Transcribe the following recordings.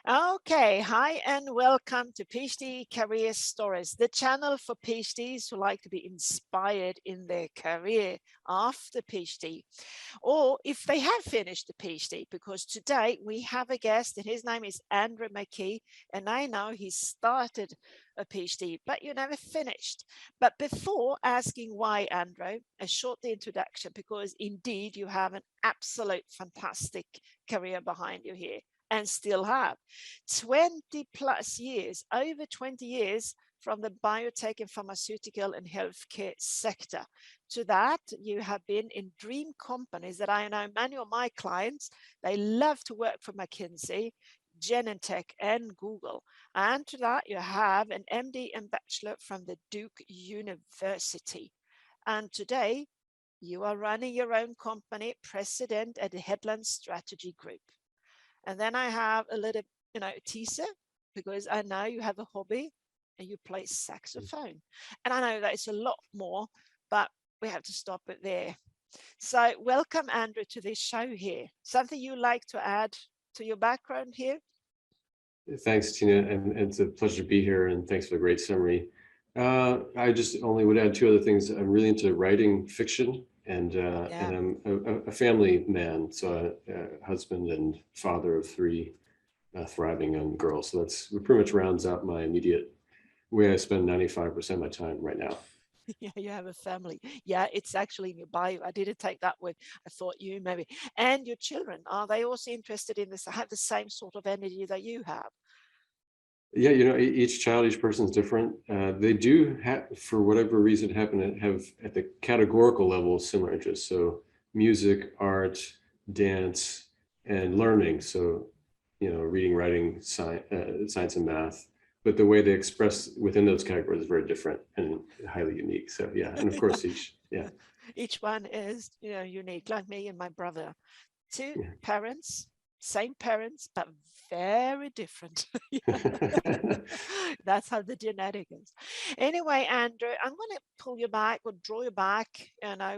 Okay, hi and welcome to PhD Career Stories, the channel for PhDs who like to be inspired in their career after PhD, or if they have finished the PhD, because today we have a guest and his name is Andrew McKee, and I know he started a PhD, but you never finished. But before asking why, Andrew, a short introduction, because indeed you have an absolute fantastic career behind you here and still have 20 plus years, over 20 years from the biotech and pharmaceutical and healthcare sector. To that, you have been in dream companies that I know many of my clients, they love to work for McKinsey, Genentech and Google. And to that, you have an MD and Bachelor from the Duke University. And today, you are running your own company, president at the Headland Strategy Group. And then I have a little, teaser, because I know you have a hobby and you play saxophone. And I know that it's a lot more, but we have to stop it there. So welcome, Andrew, to this show here. Something you like to add to your background here? Thanks, Tina, and it's a pleasure to be here, and thanks for the great summary. I just only would add two other things. I'm really into writing fiction, and I'm a family man, so a husband and father of three thriving young girls. So that's pretty much rounds out my immediate way I spend 95% of my time right now. Yeah, you have a family. Yeah, it's actually in your bio. I didn't take that word. I thought you maybe. And your children, are they also interested in this? Have the same sort of energy that you have? Yeah, each child, each person's different. They do have, for whatever reason, happen to have at the categorical level similar interests. So music, art, dance, and learning. So, reading, writing, science and math. But the way they express within those categories is very different and highly unique. So yeah, and of course Each one is, unique, like me and my brother. Two yeah. parents, but very different. That's how the genetic is. Anyway, Andrew, I'm going to pull you back or draw you back,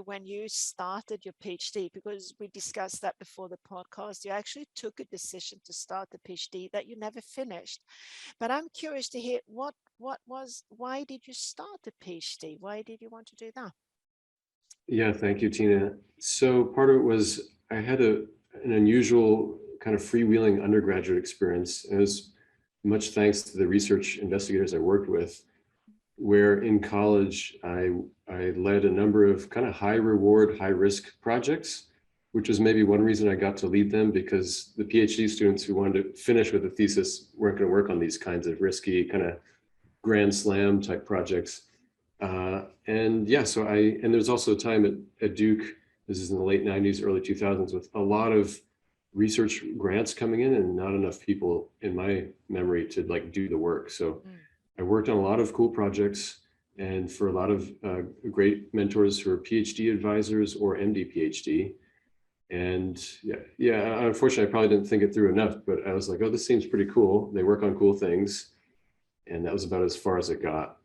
when you started your PhD, because we discussed that before the podcast. You actually took a decision to start the PhD that you never finished. But I'm curious to hear why did you start the PhD? Why did you want to do that? Yeah, thank you, Tina. So part of it was I had an unusual kind of freewheeling undergraduate experience. It was much thanks to the research investigators I worked with, where in college I led a number of kind of high reward, high risk projects, which was maybe one reason I got to lead them, because the PhD students who wanted to finish with a thesis weren't going to work on these kinds of risky kind of grand slam type projects. And there's also a time at Duke, this is in the late 90s, early 2000s, with a lot of research grants coming in and not enough people in my memory to do the work. So I worked on a lot of cool projects and for a lot of great mentors who are PhD advisors or MD PhD. And unfortunately, I probably didn't think it through enough, but I was like, oh, this seems pretty cool. They work on cool things. And that was about as far as it got.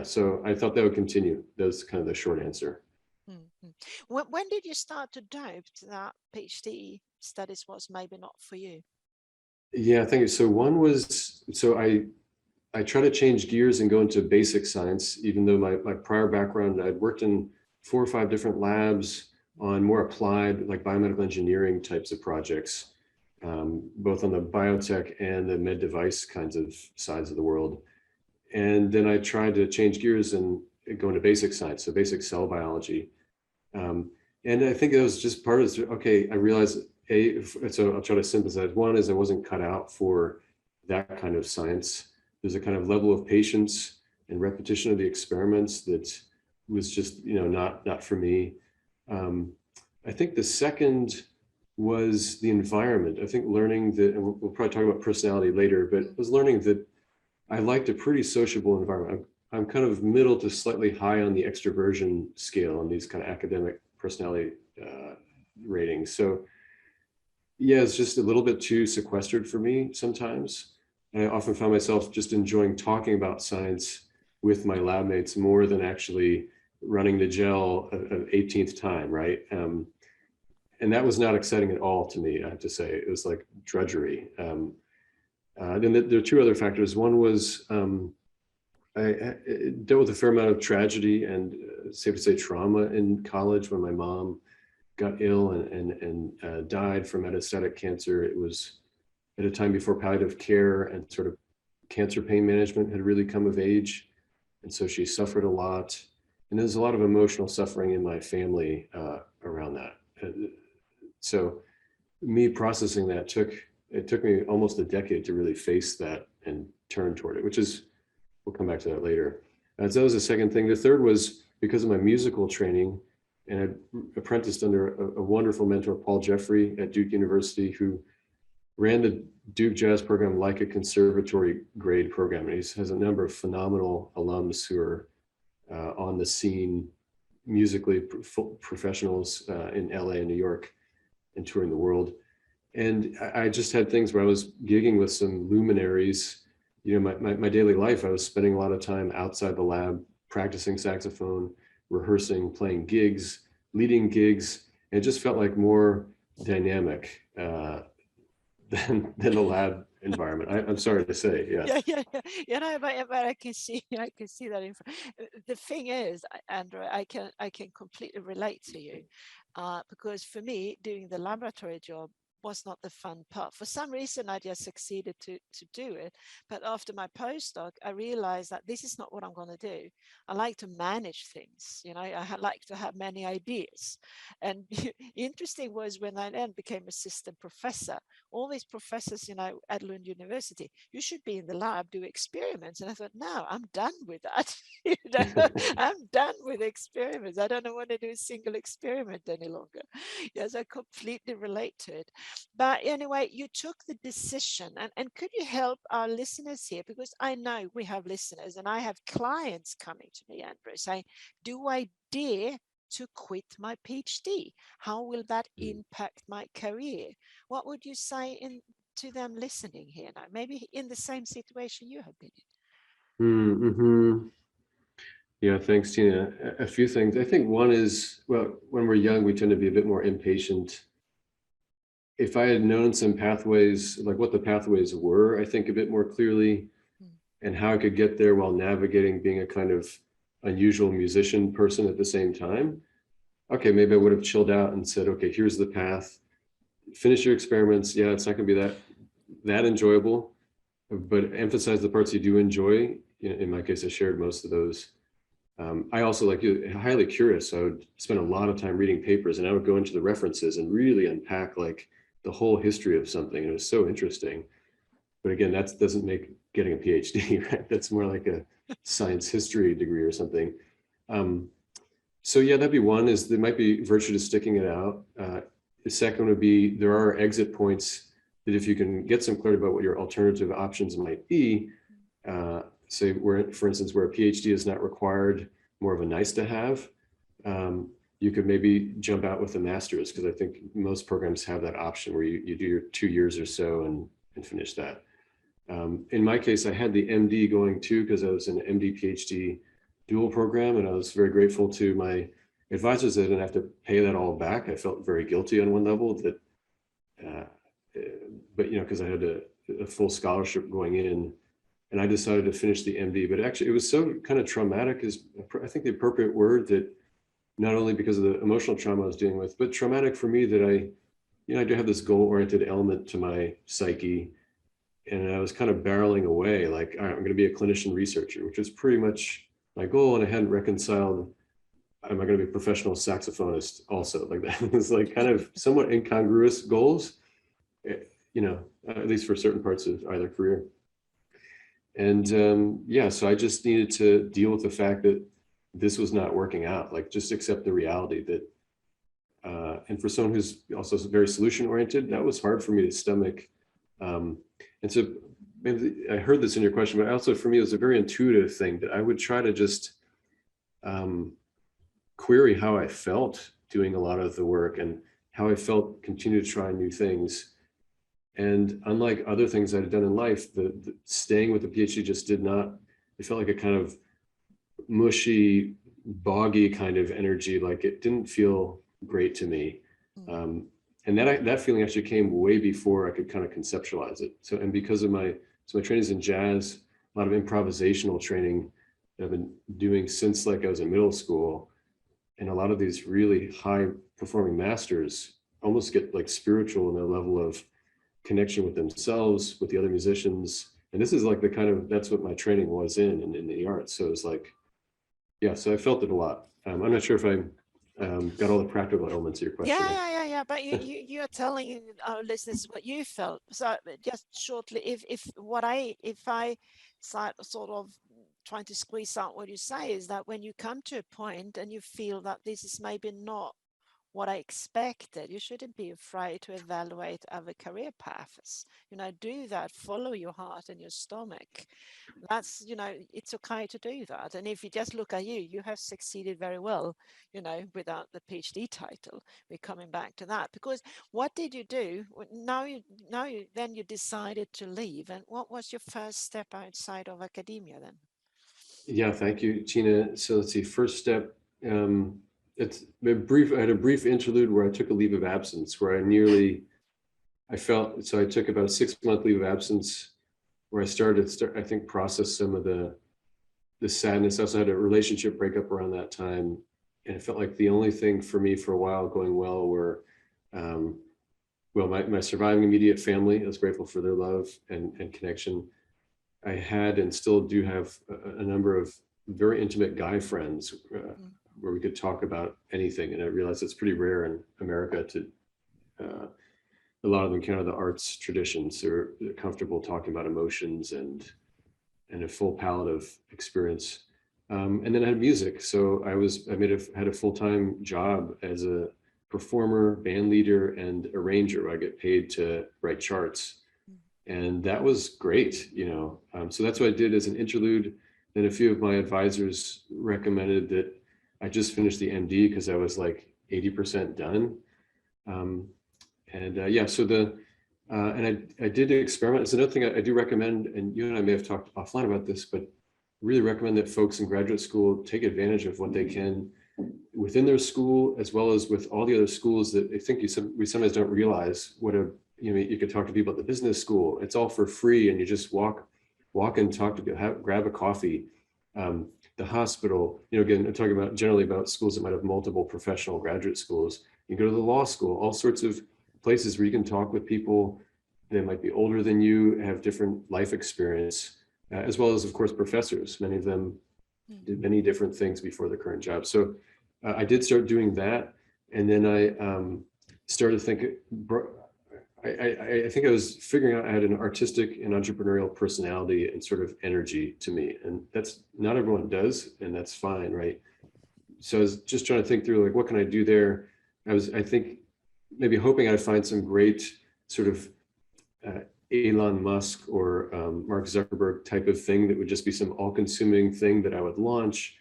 So I thought that would continue. That was kind of the short answer. Mm-hmm. When did you start to doubt that PhD studies was maybe not for you? Yeah, thank you. So one was, I try to change gears and go into basic science, even though my prior background, I'd worked in 4 or 5 different labs on more applied, like biomedical engineering types of projects, both on the biotech and the med device kinds of sides of the world. And then I tried to change gears and go into basic science, so basic cell biology. And I think it was just part of this, okay, I realized, so I'll try to synthesize. One is I wasn't cut out for that kind of science. There's a kind of level of patience and repetition of the experiments that was just, not for me. I think the second was the environment. I think learning that, and we'll probably talk about personality later, but it was learning that I liked a pretty sociable environment. I'm kind of middle to slightly high on the extroversion scale on these kind of academic personality ratings. So yeah, it's just a little bit too sequestered for me sometimes. And I often found myself just enjoying talking about science with my lab mates more than actually running the gel an 18th time, right? and that was not exciting at all to me, I have to say. It was like drudgery. Then there are two other factors. One was I dealt with a fair amount of tragedy and safe to say trauma in college when my mom got ill and died from metastatic cancer. It was at a time before palliative care and sort of cancer pain management had really come of age. And so she suffered a lot. And there's a lot of emotional suffering in my family around that. So me processing that took me almost a decade to really face that and turn toward it, which is, we'll come back to that later. So that was the second thing. The third was because of my musical training, and I apprenticed under a wonderful mentor, Paul Jeffrey at Duke University, who ran the Duke Jazz program like a conservatory grade program. And he has a number of phenomenal alums who are on the scene, musically professionals in LA and New York and touring the world. And I just had things where I was gigging with some luminaries. You know, my daily life, I was spending a lot of time outside the lab, practicing saxophone, rehearsing, playing gigs, leading gigs. And it just felt like more dynamic than the lab environment. I'm sorry to say, yeah. Yeah. You know, but I can see that. The thing is, Andrew, I can completely relate to you, because for me, doing the laboratory job was not the fun part. For some reason, I just succeeded to do it. But after my postdoc, I realized that this is not what I'm going to do. I like to manage things. You know, I like to have many ideas. And interesting was when I then became assistant professor, all these professors, you know, at Lund University, you should be in the lab, do experiments. And I thought, no, I'm done with that. You know, I'm done with experiments. I don't want to do a single experiment any longer. Yes, I completely relate to it. But anyway, you took the decision, and could you help our listeners here? Because I know we have listeners and I have clients coming to me, Andrew, saying, do I dare to quit my PhD? How will that impact my career? What would you say to them listening here now? Maybe in the same situation you have been in. Mm-hmm. Yeah, thanks, Tina. A few things. I think one is, well, when we're young, we tend to be a bit more impatient. If I had known some pathways, like what the pathways were, I think a bit more clearly, and how I could get there while navigating being a kind of unusual musician person at the same time. Okay, maybe I would have chilled out and said, okay, here's the path. Finish your experiments. Yeah, it's not going to be that enjoyable, but emphasize the parts you do enjoy. In my case, I shared most of those. I also, like you, highly curious. So I would spend a lot of time reading papers, and I would go into the references and really unpack like the whole history of something. And it was so interesting. But again, that doesn't make getting a PhD, right? That's more like a science history degree or something. So yeah, that'd be one, is there might be virtue to sticking it out. The second would be, there are exit points that if you can get some clarity about what your alternative options might be, say where, for instance, where a PhD is not required, more of a nice to have, you could maybe jump out with a master's, because I think most programs have that option where you do your 2 years or so and finish that. In my case, I had the MD going too, because I was in an MD PhD dual program, and I was very grateful to my advisors that I didn't have to pay that all back. I felt very guilty on one level that, but because I had a full scholarship going in, and I decided to finish the MD. But actually, it was so kind of traumatic, is I think the appropriate word, that not only because of the emotional trauma I was dealing with, but traumatic for me that I do have this goal-oriented element to my psyche. And I was kind of barreling away, like, all right, I'm going to be a clinician researcher, which was pretty much my goal. And I hadn't reconciled, am I going to be a professional saxophonist also? Like that was like kind of somewhat incongruous goals, at least for certain parts of either career. And yeah, so I just needed to deal with the fact that this was not working out, like just accept the reality that, and for someone who's also very solution oriented, that was hard for me to stomach. And so maybe I heard this in your question, but also for me, it was a very intuitive thing that I would try to just query how I felt doing a lot of the work and how I felt, continue to try new things. And unlike other things I had done in life, the staying with the PhD just did not, it felt like a kind of mushy, boggy kind of energy. Like it didn't feel great to me. and that feeling actually came way before I could kind of conceptualize it. So, and because of my training is in jazz, a lot of improvisational training that I've been doing since like I was in middle school, and a lot of these really high performing masters almost get like spiritual in their level of connection with themselves, with the other musicians. And this is like the kind of, that's what my training was in the arts. So it's like, yeah, so I felt it a lot. I'm not sure if I got all the practical elements of your question there. Yeah. But you are telling our listeners what you felt. So just shortly, if I sort of trying to squeeze out what you say is that when you come to a point and you feel that this is maybe not what I expected, you shouldn't be afraid to evaluate other career paths. Do that, follow your heart and your stomach. That's, it's okay to do that. And if you just look at you, you have succeeded very well, without the PhD title. We're coming back to that, because what did you do? Then you decided to leave. And what was your first step outside of academia then? Yeah, thank you, Tina. So let's see, first step, it's a brief, I had a brief interlude where I took a leave of absence where I felt, so I took about a 6-month leave of absence where I I think process some of the sadness. I also had a relationship breakup around that time. And it felt like the only thing for me for a while going well were, um, well, my surviving immediate family. I was grateful for their love and connection. I had and still do have a number of very intimate guy friends where we could talk about anything. And I realized it's pretty rare in America to, a lot of them kind of the arts traditions. They're comfortable talking about emotions and a full palette of experience. And then I had music. So had a full-time job as a performer, band leader, and arranger. I get paid to write charts. And that was great, So that's what I did as an interlude. Then a few of my advisors recommended that I just finish the MD because I was like 80% done. Yeah, so I did experiment. It's another thing I do recommend, and you and I may have talked offline about this, but really recommend that folks in graduate school take advantage of what they can within their school, as well as with all the other schools that I think we sometimes don't realize what you could talk to people at the business school. It's all for free, and you just walk and talk to people, grab a coffee. The hospital, again, I'm talking about generally about schools that might have multiple professional graduate schools. You go to the law school, all sorts of places where you can talk with people that might be older than you, have different life experience, as well as, of course, professors. Many of them did many different things before their current job. So I did start doing that. And then I started thinking, I think I was figuring out I had an artistic and entrepreneurial personality and sort of energy to me. And that's not everyone does, and that's fine, right? So I was just trying to think through, like, what can I do there? I think, maybe hoping I'd find some great sort of Elon Musk or Mark Zuckerberg type of thing that would just be some all-consuming thing that I would launch.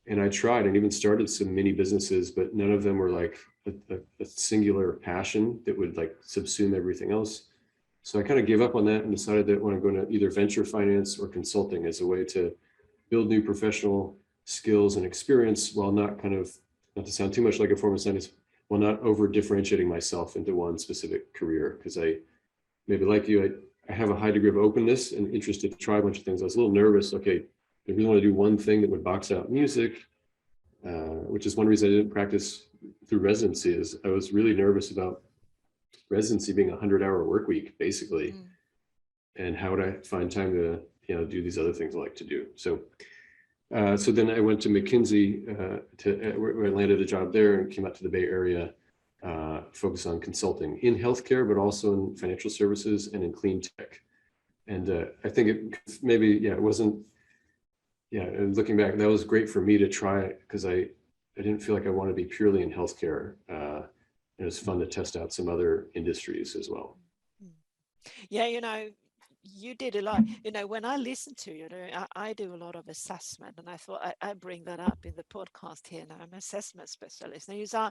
And I tried and even started some mini businesses, but none of them were like a singular passion that would like subsume everything else. So I kind of gave up on that and decided that I want to go into either venture finance or consulting as a way to build new professional skills and experience while not to sound too much like a former scientist, while not over differentiating myself into one specific career. Because maybe like you, I have a high degree of openness and interest to try a bunch of things. I was a little nervous. Okay, I really want to do one thing that would box out music, which is one reason I didn't practice through residency. Is I was really nervous about residency being a 100-hour work week, basically, and how would I find time to do these other things I like to do. So then I went to McKinsey where I landed a job there and came out to the Bay Area, focused on consulting in healthcare, but also in financial services and in clean tech. And I think it wasn't. Yeah, and looking back, that was great for me to try because I didn't feel like I wanted to be purely in healthcare. It was fun to test out some other industries as well. Yeah, you did a lot. When I listen to you, I do a lot of assessment, and I thought I bring that up in the podcast here now. I'm an assessment specialist. And you say,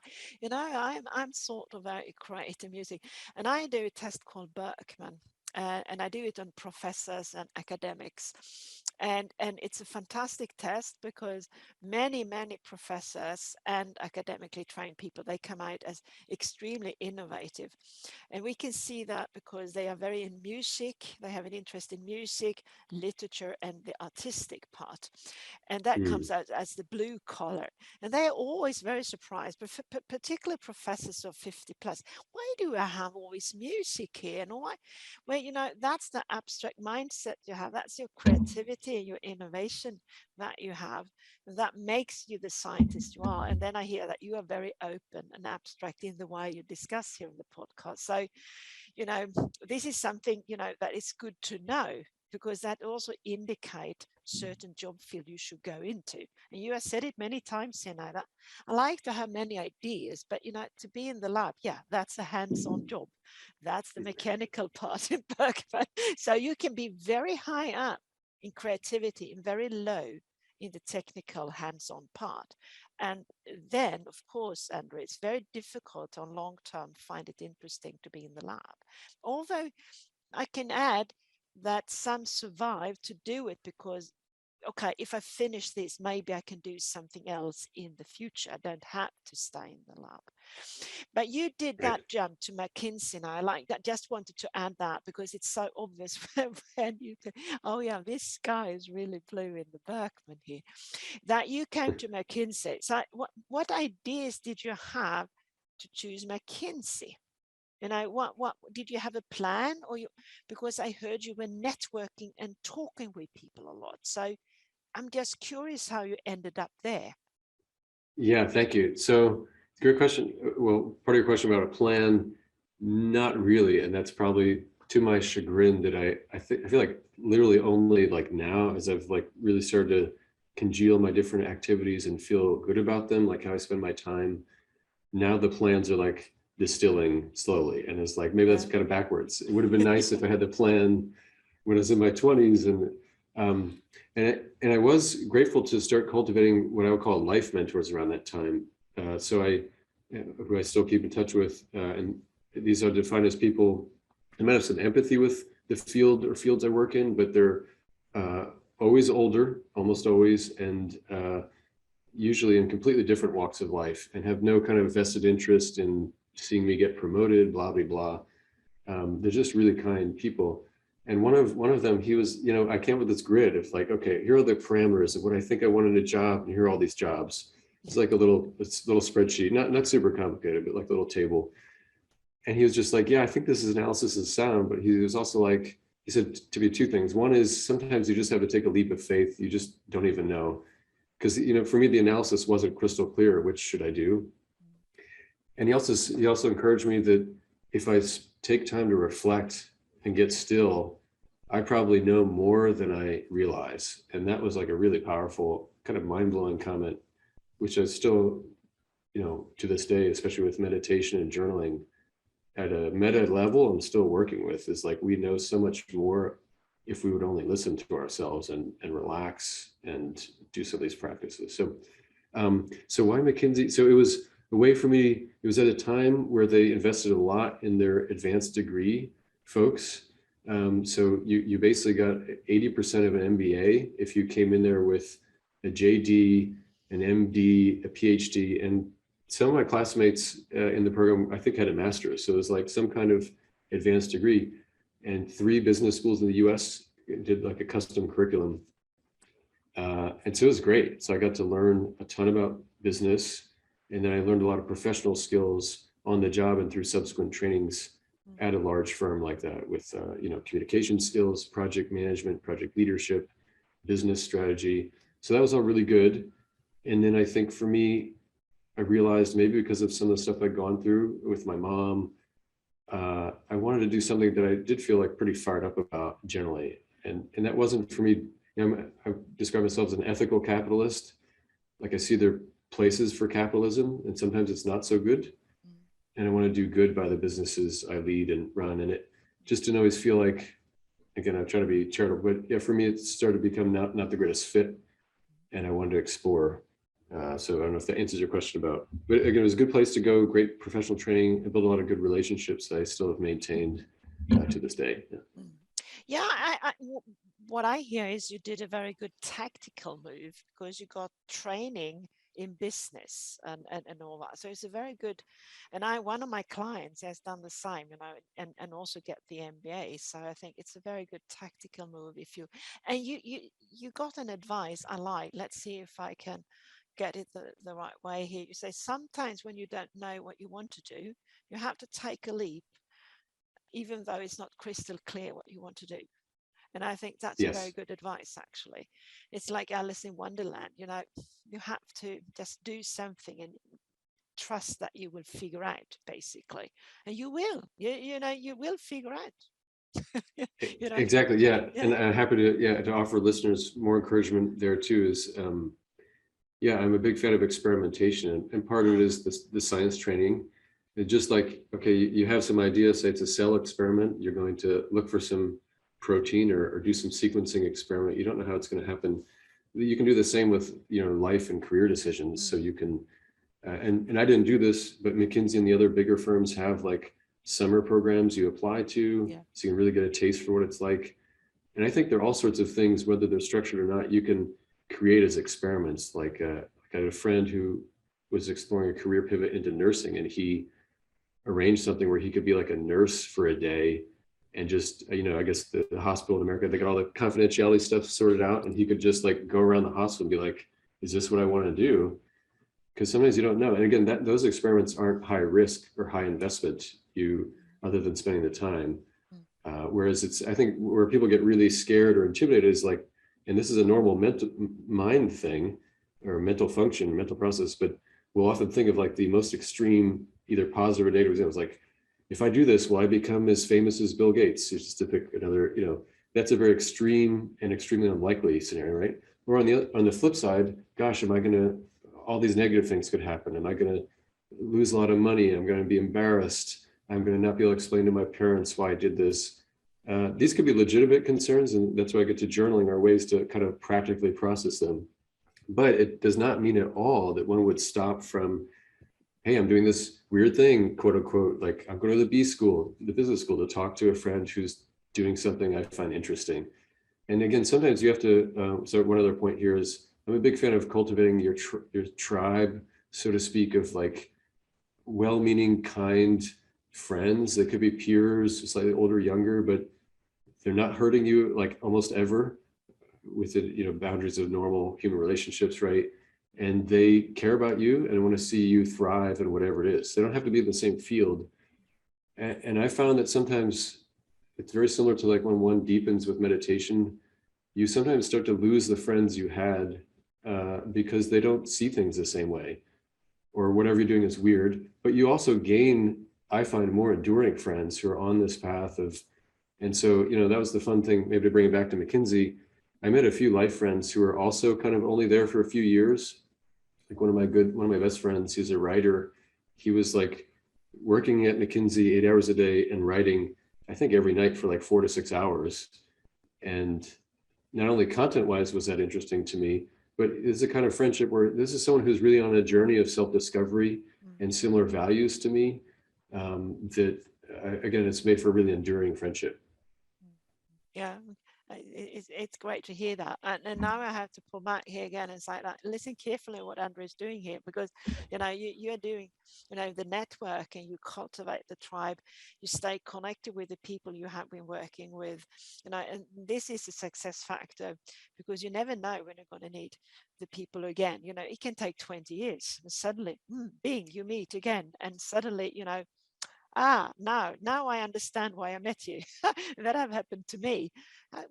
I'm sort of very creative music, and I do a test called Berkman. And I do it on professors and academics. And it's a fantastic test because many professors and academically trained people, they come out as extremely innovative. And we can see that because they are very in music, they have an interest in music, literature, and the artistic part. And that comes out as the blue collar. And they are always very surprised, but particular professors of 50 plus, why do I have all this music here? And why? Well, you know, that's the abstract mindset you have. That's your creativity and your innovation that you have. That makes you the scientist you are. And then I hear that you are very open and abstract in the way you discuss here in the podcast. So, you know, this is something, you know, that is good to know, because that also indicate certain job field you should go into. And you have said it many times, you know, that I like to have many ideas, but, you know, to be in the lab, yeah, that's a hands-on job. That's the mechanical part in Berkman. So you can be very high up in creativity and very low in the technical hands-on part. And then, of course, Andrew, it's very difficult on long term find it interesting to be in the lab. Although I can add that some survive to do it because, okay, if I finish this, maybe I can do something else in the future. I don't have to stay in the lab. But you did Right. that jump to McKinsey, and I like that. Just wanted to add that because it's so obvious when you think, oh yeah, this sky is really blue in the Berkman here, that you came to McKinsey. So what ideas did you have to choose McKinsey? You know, what did you have a plan, or you, because I heard you were networking and talking with people a lot. So I'm just curious how you ended up there. Yeah, thank you. So great question. Well, part of your question about a plan, not really. And that's probably to my chagrin that I feel like literally only like now, as I've like really started to congeal my different activities and feel good about them, like how I spend my time. Now the plans are like distilling slowly. And it's like, maybe that's kind of backwards. It would have been nice if I had the plan when I was in my 20s. Um, and I was grateful to start cultivating what I would call life mentors around that time. Who I still keep in touch with, and these are defined as people I might have some empathy with the field or fields I work in, but they're always older, almost always, and usually in completely different walks of life, and have no kind of vested interest in seeing me get promoted, blah blah blah. They're just really kind people. And one of them, he was, you know, I came up with this grid of like, okay, here are the parameters of what I think I want in a job, and here are all these jobs. It's like a little spreadsheet, not super complicated, but like a little table. And he was just like, yeah, I think this is analysis is sound, but he was also like, he said to me two things. One is sometimes you just have to take a leap of faith. You just don't even know. Because, you know, for me, the analysis wasn't crystal clear. Which should I do? And he also encouraged me that if I take time to reflect and get still, I probably know more than I realize. And that was like a really powerful, kind of mind-blowing comment, which I still, you know, to this day, especially with meditation and journaling, at a meta level, I'm still working with, is like, we know so much more if we would only listen to ourselves and relax and do some of these practices. So why McKinsey? So it was a way for me. It was at a time where they invested a lot in their advanced degree folks. So you basically got 80% of an MBA if you came in there with a JD, an MD, a PhD, and some of my classmates in the program, I think, had a master's. So it was like some kind of advanced degree. And 3 business schools in the US did like a custom curriculum. And so it was great. So I got to learn a ton about business. And then I learned a lot of professional skills on the job and through subsequent trainings at a large firm like that, with you know, communication skills, project management, project leadership, business strategy. So that was all really good. And then I think for me, I realized, maybe because of some of the stuff I'd gone through with my mom, I wanted to do something that I did feel like pretty fired up about generally. And that wasn't for me. You know, I describe myself as an ethical capitalist. Like, I see there are places for capitalism, and sometimes it's not so good. And I want to do good by the businesses I lead and run. And it just didn't always feel like, again, I'm trying to be charitable, but yeah, for me, it started to become not the greatest fit. And I wanted to explore. So I don't know if that answers your question about, but again, it was a good place to go, great professional training. I built a lot of good relationships that I still have maintained to this day. Yeah. Yeah, what I hear is you did a very good tactical move because you got training in business and all that. So it's a very good, and one of my clients has done the same, and also get the MBA. So I think it's a very good tactical move if you, and you got an advice I like. Let's see if I can get it the right way here. You say sometimes when you don't know what you want to do, you have to take a leap, even though it's not crystal clear what you want to do. And I think that's a very Yes. good advice, actually. It's like Alice in Wonderland, you have to just do something and trust that you will figure out, basically. And you will, you will figure out, you know, Exactly. Yeah. yeah, And I'm happy to offer listeners more encouragement there too is, yeah, I'm a big fan of experimentation, and part of it is the science training. It's just like, okay, you have some idea, say it's a cell experiment, you're going to look for some protein or do some sequencing experiment. You don't know how it's going to happen. You can do the same with, life and career decisions. So mm, you can, and I didn't do this, but McKinsey and the other bigger firms have like summer programs you apply to, yeah, so you can really get a taste for what it's like. And I think there are all sorts of things, whether they're structured or not, you can create as experiments. Like I had a friend who was exploring a career pivot into nursing, and he arranged something where he could be like a nurse for a day, and just, I guess the hospital in America, they got all the confidentiality stuff sorted out, and he could just like go around the hospital and be like, is this what I want to do? Because sometimes you don't know. And again, those experiments aren't high risk or high investment, other than spending the time. mm, Whereas I think where people get really scared or intimidated is like, and this is a normal mental mind thing or mental function, mental process, but we'll often think of like the most extreme, either positive or negative examples. Like, if I do this, will I become as famous as Bill Gates? Just to pick another, that's a very extreme and extremely unlikely scenario, right? Or on the flip side, gosh, am I going to, all these negative things could happen. Am I going to lose a lot of money? I'm going to be embarrassed. I'm going to not be able to explain to my parents why I did this. These could be legitimate concerns, and that's why I get to journaling, are ways to kind of practically process them. But it does not mean at all that one would stop from, hey, I'm doing this weird thing, quote unquote, like I'm going to the B school, the business school, to talk to a friend who's doing something I find interesting. And again, sometimes you have to, so one other point here is, I'm a big fan of cultivating your tribe, so to speak, of like well-meaning, kind friends that could be peers, slightly older, younger, but they're not hurting you like almost ever within, boundaries of normal human relationships, right? And they care about you and want to see you thrive in whatever it is. They don't have to be in the same field. And I found that sometimes it's very similar to like when one deepens with meditation, you sometimes start to lose the friends you had, because they don't see things the same way, or whatever you're doing is weird. But you also gain, I find, more enduring friends who are on this path of, and so, that was the fun thing, maybe to bring it back to McKinsey. I met a few life friends who are also kind of only there for a few years. Like one of my best friends, he's a writer. He was like working at McKinsey 8 hours a day and writing, I think every night for like 4 to 6 hours. And not only content wise was that interesting to me, but it's a kind of friendship where this is someone who's really on a journey of self-discovery mm, and similar values to me, that again, it's made for a really enduring friendship. mm. Yeah, it's great to hear that. And now I have to pull back here again and say that listen carefully what Andrew is doing here, because you're doing the network, and you cultivate the tribe, you stay connected with the people you have been working with, and this is a success factor, because you never know when you're going to need the people again. It can take 20 years, and suddenly bing, you meet again, and suddenly now I understand why I met you. That have happened to me.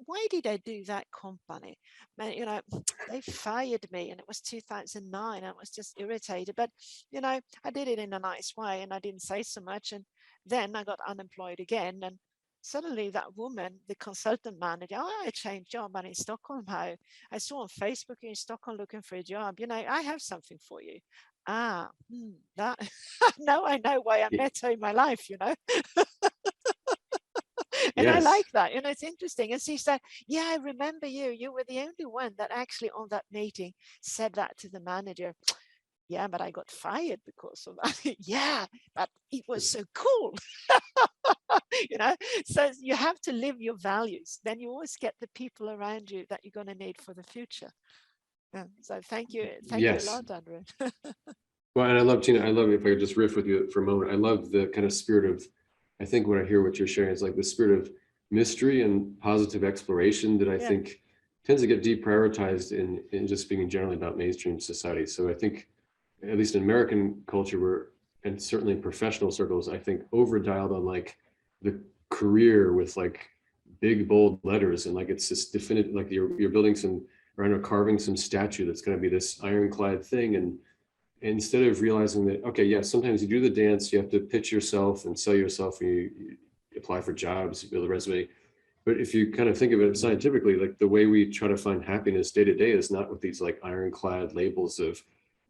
Why did I do that company? Man, they fired me, and it was 2009. I was just irritated, but I did it in a nice way, and I didn't say so much. And then I got unemployed again, and suddenly that woman, the consultant manager, I changed job, and in Stockholm, how I saw on Facebook you're in Stockholm looking for a job. I have something for you. That now I know why I met her in my life, and I Yes. like that. It's interesting. And she said, yeah, I remember you. You were the only one that actually on that meeting said that to the manager. Yeah, but I got fired because of that. Yeah, but it was so cool. you know. So you have to live your values. Then you always get the people around you that you're going to need for the future. Yeah. So thank you a Yes. lot, Andrew. Well, and I love, Tina, I love, if I could just riff with you for a moment, I love the kind of spirit of, I think when I hear what you're sharing, is like the spirit of mystery and positive exploration that I Yeah, think tends to get deprioritized in just speaking generally about mainstream society. So I think, at least in American culture, and certainly in professional circles, I think over dialed on like the career with like big bold letters, and like it's this definitive, like you're building some, or I don't know, carving some statue that's going to be this ironclad thing. And instead of realizing that, okay, yeah, sometimes you do the dance, you have to pitch yourself and sell yourself, and you apply for jobs, you build a resume. But if you kind of think of it scientifically, like the way we try to find happiness day to day is not with these like ironclad labels of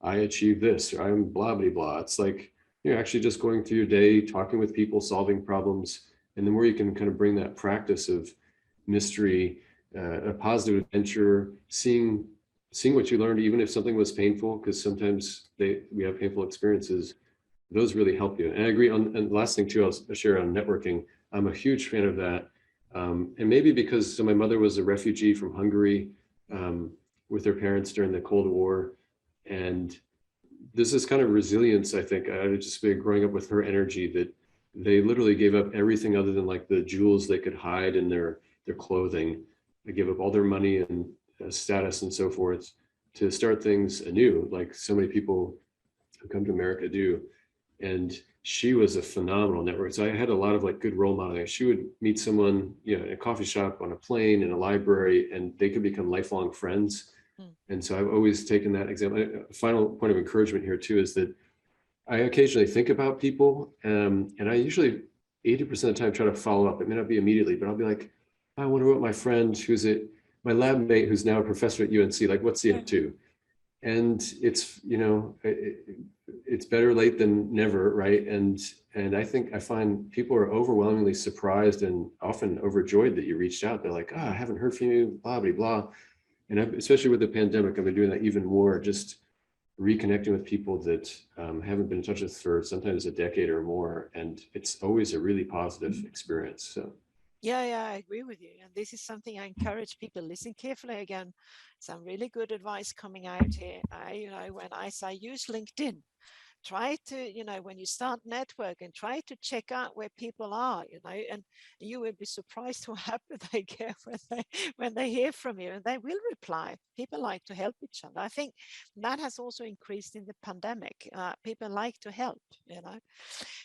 I achieved this or I'm blah blah blah. It's like you're actually just going through your day, talking with people, solving problems, and the more you can kind of bring that practice of mystery, a positive adventure, seeing what you learned, even if something was painful, because sometimes we have painful experiences. Those really help you. And I agree on. And the last thing too, I'll share on networking. I'm a huge fan of that. And maybe because so my mother was a refugee from Hungary with her parents during the Cold War, and this is kind of resilience. I think I would just be growing up with her energy that they literally gave up everything other than like the jewels they could hide in their clothing. They gave up all their money and status and so forth to start things anew, like so many people who come to America do. And she was a phenomenal network. So I had a lot of like good role modeling. She would meet someone, in a coffee shop, on a plane, in a library, and they could become lifelong friends. mm, And so I've always taken that example. A final point of encouragement here too is that I occasionally think about people, and I usually 80% of the time try to follow up. It may not be immediately, but I'll be like, I wonder what my friend my lab mate who's now a professor at UNC, like what's he yeah, up to? And it's, it's better late than never, right? And I find people are overwhelmingly surprised and often overjoyed that you reached out. They're like, I haven't heard from you, blah, blah, blah. And especially with the pandemic, I've been doing that even more, just reconnecting with people that haven't been in touch with for sometimes a decade or more. And it's always a really positive experience. So yeah, I agree with you. And this is something I encourage people, listen carefully again. Some really good advice coming out here. When I say use LinkedIn, try to, when you start networking, try to check out where people are, and you will be surprised how happy they get when they hear from you, and they will reply. People like to help each other. I think that has also increased in the pandemic. People like to help, but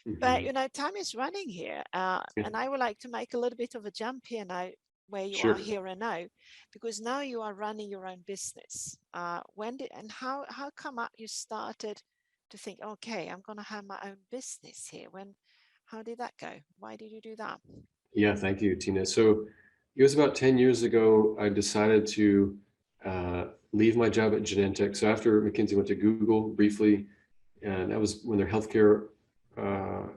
mhm. time is running here, Yeah, and I would like to make a little bit of a jump here now, where you are sure. here and now, because now you are running your own business. When did and how come up you started to think, okay, I'm going to have my own business here? How did that go? Why did you do that? Yeah, thank you, Tina. So it was about 10 years ago, I decided to leave my job at Genentech. So after McKinsey, went to Google briefly, and that was when their healthcare uh,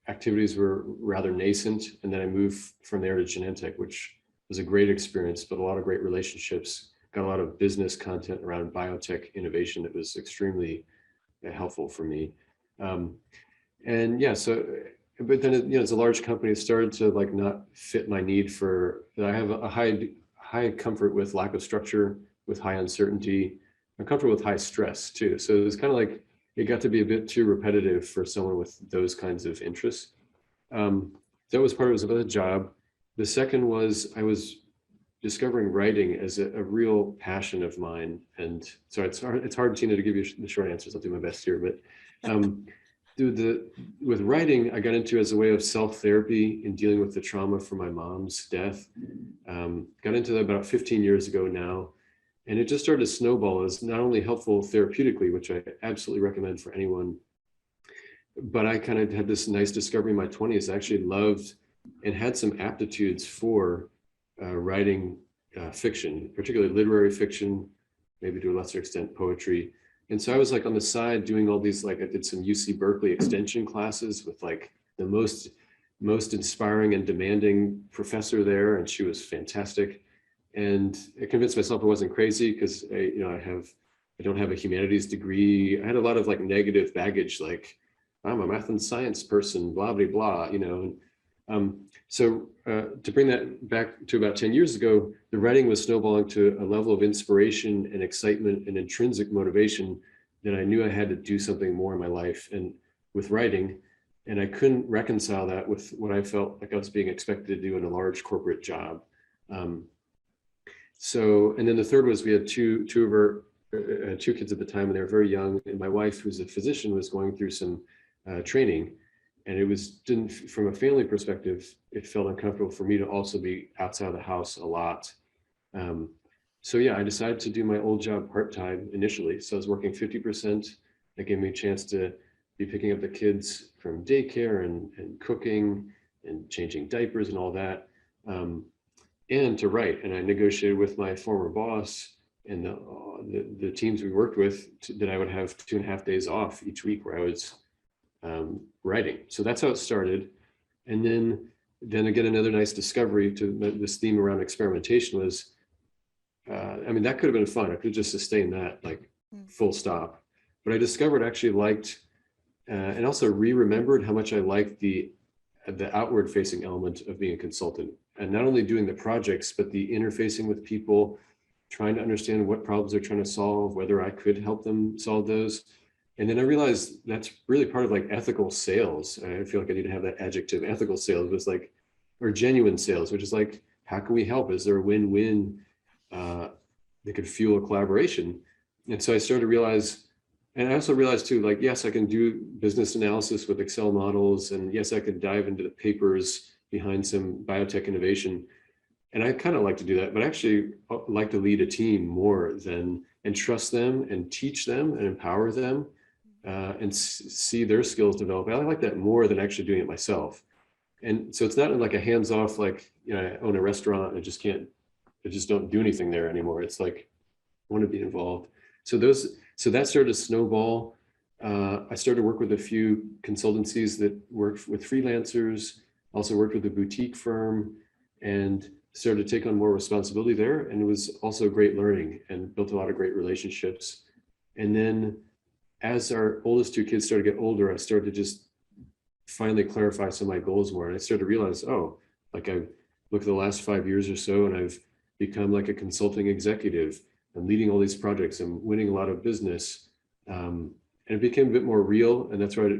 activities were rather nascent. And then I moved from there to Genentech, which was a great experience, but a lot of great relationships, got a lot of business content around biotech innovation that was extremely helpful for me. Um, and yeah, so but then it's a large company. It started to like not fit my need for. I have a high comfort with lack of structure, with high uncertainty. I'm comfortable with high stress too. So it was kind of like it got to be a bit too repetitive for someone with those kinds of interests. That was part of it, was about the job. The second was I was discovering writing as a real passion of mine. And so it's hard, Tina, to give you the short answers. I'll do my best here, but um, with writing, I got into as a way of self-therapy in dealing with the trauma from my mom's death. Got into that about 15 years ago now. And it just started to snowball as not only helpful therapeutically, which I absolutely recommend for anyone, but I kind of had this nice discovery in my 20s. I actually loved and had some aptitudes for writing fiction, particularly literary fiction, maybe to a lesser extent poetry. And so I was like on the side doing all these, like I did some UC Berkeley extension classes with like the most inspiring and demanding professor there, and she was fantastic. And I convinced myself I wasn't crazy because I don't have a humanities degree. I had a lot of like negative baggage, like I'm a math and science person, blah blah blah, To bring that back to about 10 years ago, the writing was snowballing to a level of inspiration and excitement and intrinsic motivation that I knew I had to do something more in my life and with writing. And I couldn't reconcile that with what I felt like I was being expected to do in a large corporate job. Um, and then the third was we had two of our two kids at the time, and they were very young. And my wife, who's a physician, was going through some training, and it was didn't from a family perspective, it felt uncomfortable for me to also be outside of the house a lot. Um, so yeah, I decided to do my old job part-time initially. So I was working 50%. That gave me a chance to be picking up the kids from daycare and cooking and changing diapers and all that. And to write. And I negotiated with my former boss and the teams we worked with that I would have 2.5 days off each week where I was writing. So that's how it started. And then again, another nice discovery to this theme around experimentation was, I mean, that could have been fun. I could just sustain that like full stop. But I discovered I actually liked and also re-remembered how much I liked the outward facing element of being a consultant, and not only doing the projects, but the interfacing with people, trying to understand what problems they're trying to solve, whether I could help them solve those. And then I realized that's really part of like ethical sales. I feel like I need to have that adjective. Ethical sales was like, or genuine sales, which is like, how can we help? Is there a win-win that could fuel a collaboration? And so I started to realize, and I also realized too, like, yes, I can do business analysis with Excel models, and yes, I could dive into the papers behind some biotech innovation. And I kind of like to do that, but I actually like to lead a team more than, and trust them and teach them and empower them and see their skills develop. I like that more than actually doing it myself. And so it's not like a hands-off, like, you know, I own a restaurant and I just don't do anything there anymore. It's like, I want to be involved. So that started to snowball. I started to work with a few consultancies that worked with freelancers, also worked with a boutique firm, and started to take on more responsibility there. And it was also great learning and built a lot of great relationships. And then as our oldest two kids started to get older, I started to just finally clarify some of my goals more. And I started to realize, oh, like I've looked at the last 5 years or so, and I've become like a consulting executive. I'm leading all these projects. I'm winning a lot of business. And it became a bit more real. And that's why I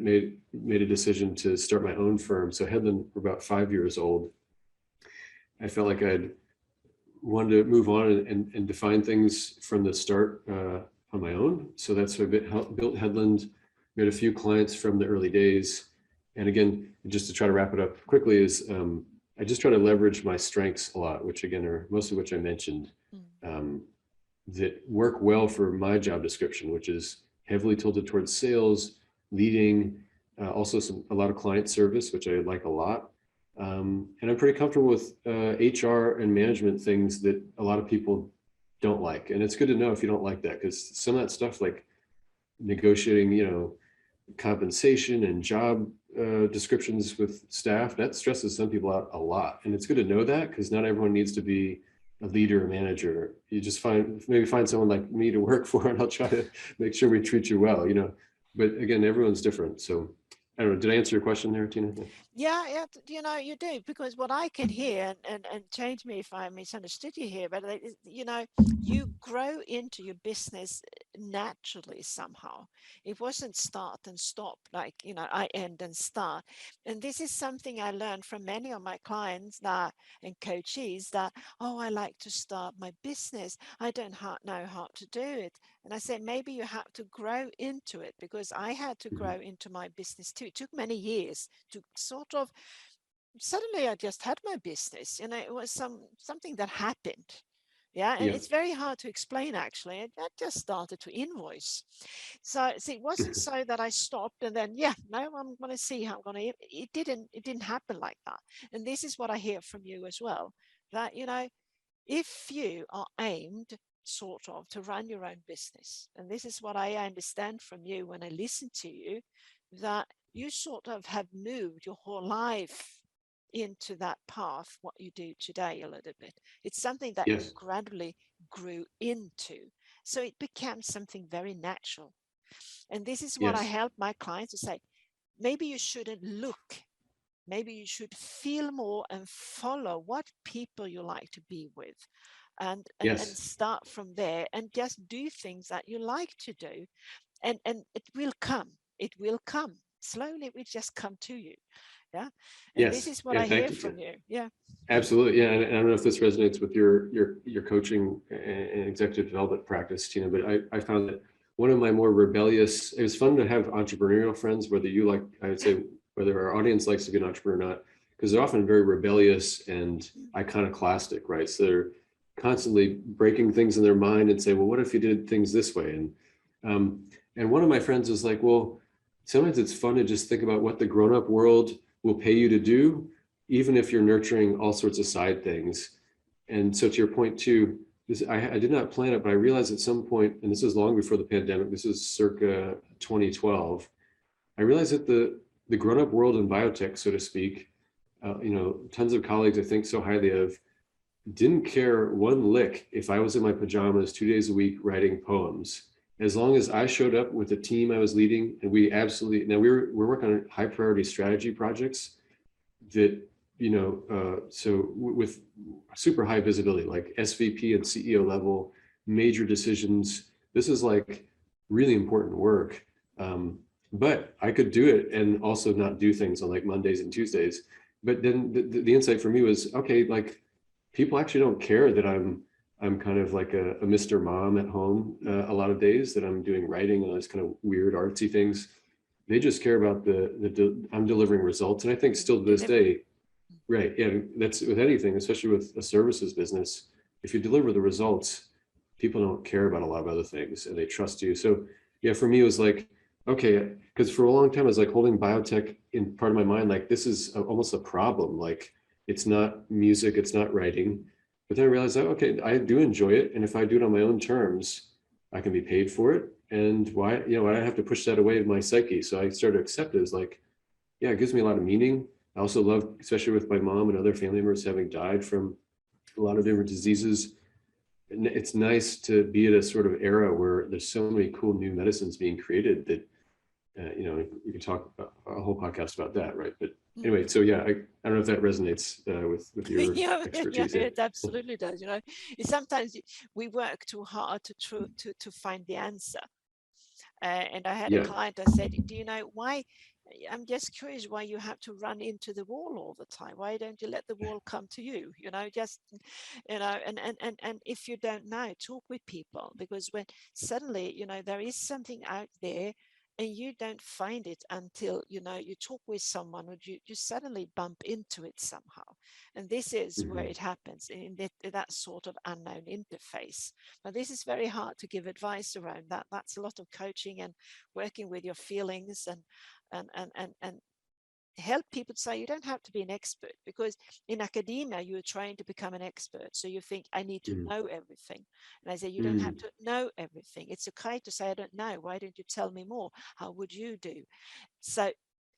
made a decision to start my own firm. So Headland, we're about 5 years old. I felt like I'd wanted to move on and define things from the start on my own. So that's why I built Headland. We had a few clients from the early days. And again, just to try to wrap it up quickly, is I just try to leverage my strengths a lot, which again are most of which I mentioned, that work well for my job description, which is heavily tilted towards sales, leading, also a lot of client service, which I like a lot. And I'm pretty comfortable with HR and management things that a lot of people don't like. And it's good to know if you don't like that, because some of that stuff like negotiating, you know, compensation and job descriptions with staff, that stresses some people out a lot. And it's good to know that, because not everyone needs to be a leader or manager. You just maybe find someone like me to work for, and I'll try to make sure we treat you well, you know. But again, everyone's different. So I don't know, did I answer your question there, Tina? Yeah, you know, you do, because what I can hear, and change me if I misunderstood you here, but you know, you grow into your business naturally somehow. It wasn't start and stop, like, you know, I end and start. And this is something I learned from many of my clients that and coaches that, oh, I like to start my business. I don't know how to do it. And I said, maybe you have to grow into it, because I had to grow into my business too. It took many years to sort of, suddenly I just had my business. You know, it was something that happened. Yeah, and Yeah. it's very hard to explain actually. I just started to invoice. So it wasn't so that I stopped and then, yeah, no, I'm going to see how I'm going to. It didn't happen like that. And this is what I hear from you as well. That, you know, if you are aimed sort of to run your own business, and this is what I understand from you when I listen to you, that you sort of have moved your whole life into that path, what you do today a little bit. It's something that you Yes. gradually grew into. So it became something very natural. And this is what I Yes. help my clients to say, maybe you shouldn't look maybe you should feel more and follow what people you like to be with, and Yes. start from there and just do things that you like to do, and it will come. It will come slowly. It will just come to you. Yeah. And this Yes. is what Yeah. I Thank hear you. from you. Yeah. Absolutely. Yeah. And I don't know if this resonates with your coaching and executive development practice, Tina, but I found that one of my more rebellious, it was fun to have entrepreneurial friends, whether you like, I would say, whether our audience likes to be an entrepreneur or not, because they're often very rebellious and iconoclastic, right? So they're constantly breaking things in their mind and say, well, what if you did things this way? And one of my friends was like, well, sometimes it's fun to just think about what the grown-up world will pay you to do, even if you're nurturing all sorts of side things. And so to your point too, I did not plan it, but I realized at some point, and this is long before the pandemic, this is circa 2012, I realized that the grown-up world in biotech, so to speak, tons of colleagues I think so highly of, didn't care one lick if I was in my pajamas 2 days a week writing poems. As long as I showed up with the team I was leading, and we absolutely, now we're working on high priority strategy projects that, with super high visibility, like SVP and CEO level, major decisions. This is like really important work. But I could do it and also not do things on like Mondays and Tuesdays. But then the insight for me was, okay, like people actually don't care that I'm kind of like a Mr. Mom at home a lot of days, that I'm doing writing and all these kind of weird artsy things. They just care about I'm delivering results. And I think still to this Delivery. day, right, yeah, that's with anything, especially with a services business. If you deliver the results, people don't care about a lot of other things and they trust you. So yeah, for me, it was like, okay, because for a long time, I was like holding biotech in part of my mind, like this is almost a problem. Like it's not music, it's not writing. But then I realized that, okay, I do enjoy it. And if I do it on my own terms, I can be paid for it. And why, I have to push that away in my psyche. So I started to accept it as like, yeah, it gives me a lot of meaning. I also love, especially with my mom and other family members having died from a lot of different diseases. And it's nice to be at a sort of era where there's so many cool new medicines being created that, you can talk about a whole podcast about that, right? But anyway, so yeah, I don't know if that resonates with your Yeah, yeah, expertise. Yeah. it absolutely does. Sometimes we work too hard to find the answer. And I had a Yeah. client, I said, do you know why? I'm just curious why you have to run into the wall all the time. Why don't you let the wall come to you? And if you don't know, talk with people, because when suddenly, there is something out there and you don't find it until, you talk with someone, or you suddenly bump into it somehow. And this is where Mm-hmm. it happens, in that sort of unknown interface. Now, this is very hard to give advice around that. That's a lot of coaching and working with your feelings, and help people to say you don't have to be an expert, because in academia you are trying to become an expert, so you think I need to know everything, and I say you don't have Mm-hmm. to know everything. It's okay to say I don't know. Why don't you tell me more? How would you do? So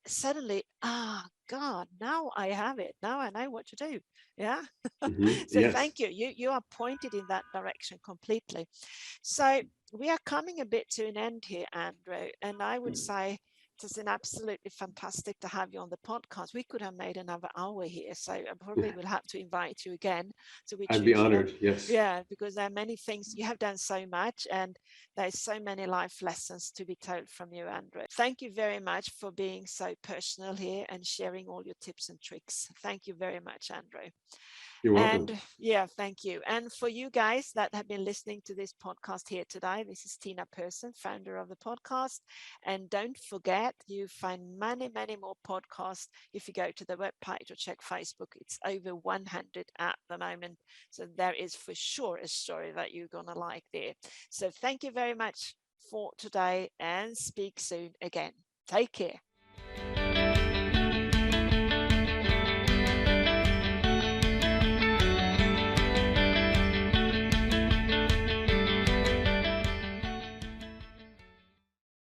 suddenly, God, now I have it. Now I know what to do. Yeah. Mm-hmm. So Yes. thank you. You are pointed in that direction completely. So we are coming a bit to an end here, Andrew, and I would say it has been absolutely fantastic to have you on the podcast. We could have made another hour here, so I probably will have to invite you again. So we I'd be choose, honored. Yes. yeah, because there are many things you have done so much, and there's so many life lessons to be told from you, Andrew. Thank you very much for being so personal here and sharing all your tips and tricks. Thank you very much, Andrew. You're welcome. And yeah, thank you. And for you guys that have been listening to this podcast here today, this is Tina Persson, founder of the podcast. And don't forget, you find many, many more podcasts if you go to the webpage or check Facebook. It's over 100 at the moment. So there is for sure a story that you're going to like there. So thank you very much for today, and speak soon again. Take care.